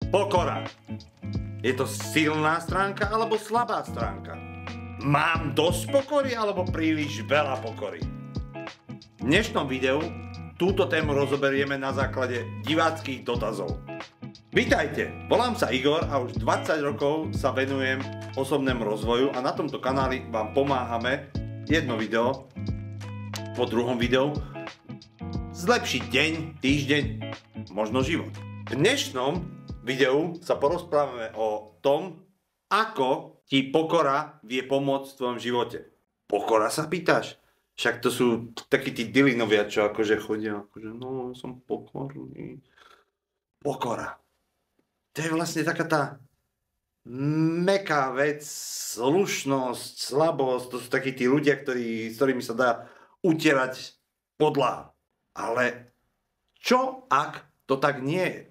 Pokora. Je to silná stránka alebo slabá stránka? Mám dosť pokory alebo príliš veľa pokory? V dnešnom videu túto tému rozoberieme na základe diváckych dotazov. Vítajte, volám sa Igor a už 20 rokov sa venujem osobnému rozvoju a na tomto kanáli vám pomáhame jedno video po druhom videu zlepšiť deň, týždeň, možno život. V dnešnom videu sa porozprávame o tom, ako ti pokora vie pomôcť v tvojom živote. Pokora sa pýtaš? Však to sú takí tí Dyllinovia, čo akože chodia, akože no, som pokorný. Pokora. To je vlastne taká tá mäkká vec, slušnosť, slabosť, to sú takí tí ľudia, s ktorými sa dá utierať podlaha. Ale čo ak to tak nie je?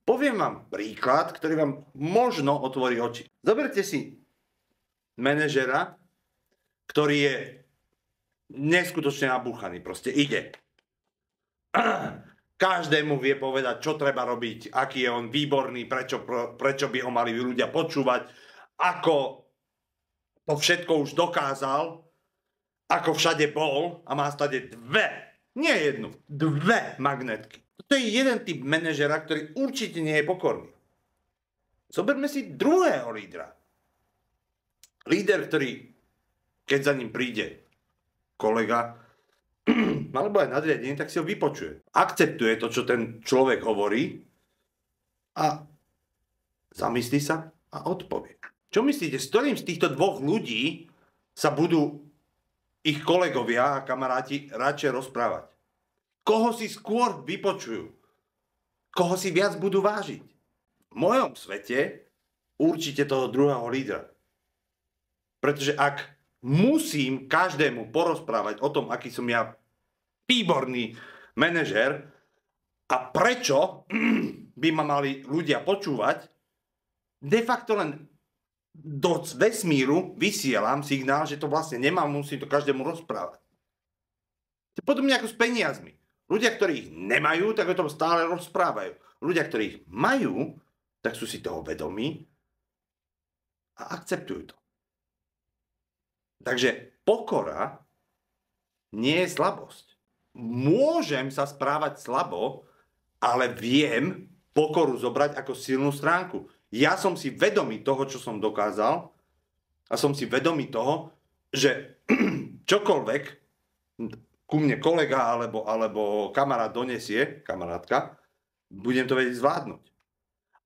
Poviem vám príklad, ktorý vám možno otvorí oči. Zoberte si manažera, ktorý je neskutočne nabúchaný, proste ide. Každému vie povedať, čo treba robiť, aký je on výborný, prečo by ho mali ľudia počúvať, ako to všetko už dokázal, ako všade bol a má stade nie jednu, dve magnetky. To je jeden typ manažera, ktorý určite nie je pokorný. Zoberme si druhého lídra. Líder, ktorý, keď za ním príde kolega, alebo aj nadriadený, tak si ho vypočuje. Akceptuje to, čo ten človek hovorí a zamyslí sa a odpovie. Čo myslíte, s ktorým z týchto dvoch ľudí sa budú ich kolegovia a kamaráti radšej rozprávať? Koho si skôr vypočujú? Koho si viac budú vážiť? V mojom svete určite toho druhého lídra. Pretože ak musím každému porozprávať o tom, aký som ja výborný manažer a prečo by ma mali ľudia počúvať, de facto len do vesmíru vysielam signál, že to vlastne nemám, musím to každému rozprávať. To je podobne ako s peniazmi. Ľudia, ktorí ich nemajú, tak o tom stále rozprávajú. Ľudia, ktorí ich majú, tak sú si toho vedomí a akceptujú to. Takže pokora nie je slabosť. Môžem sa správať slabo, ale viem pokoru zobrať ako silnú stránku. Ja som si vedomý toho, čo som dokázal a som si vedomý toho, že čokoľvek ku mne kolega alebo kamarát donesie, kamarátka, budem to vedieť zvládnuť.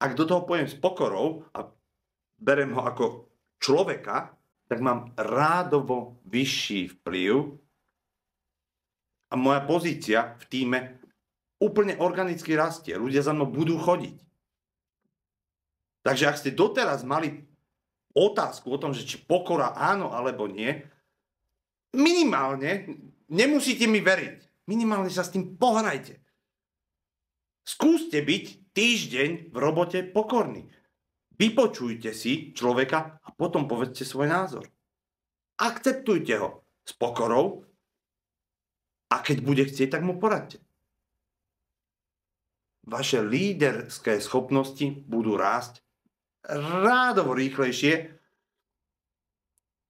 Ak do toho pojem s pokorou a berem ho ako človeka, tak mám rádovo vyšší vplyv a moja pozícia v tíme úplne organicky rastie. Ľudia za mnou budú chodiť. Takže ak ste doteraz mali otázku o tom, že či pokora áno alebo nie, minimálne nemusíte mi veriť. Minimálne sa s tým pohrajte. Skúste byť týždeň v robote pokorný. Vypočujte si človeka a potom povedzte svoj názor. Akceptujte ho s pokorou a keď bude chcieť, tak mu poradte. Vaše líderské schopnosti budú rásť rádovo rýchlejšie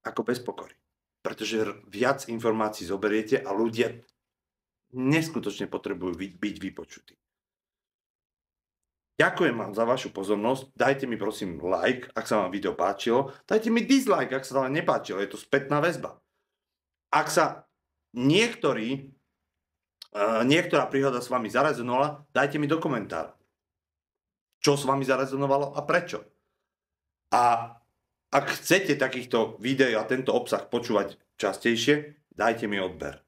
ako bez pokory. Pretože viac informácií zoberiete a ľudia neskutočne potrebujú byť vypočutí. Ďakujem vám za vašu pozornosť. Dajte mi prosím like, ak sa vám video páčilo. Dajte mi dislike, ak sa vám nepáčilo. Je to spätná väzba. Ak sa niektorá príhoda s vami zarezonovala, dajte mi do komentára, čo s vami zarezonovalo a prečo. A ak chcete takýchto videí a tento obsah počúvať častejšie, dajte mi odber.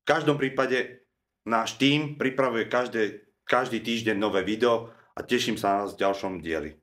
V každom prípade náš tím pripravuje každý týždeň nové video a teším sa na vás v ďalšom dieli.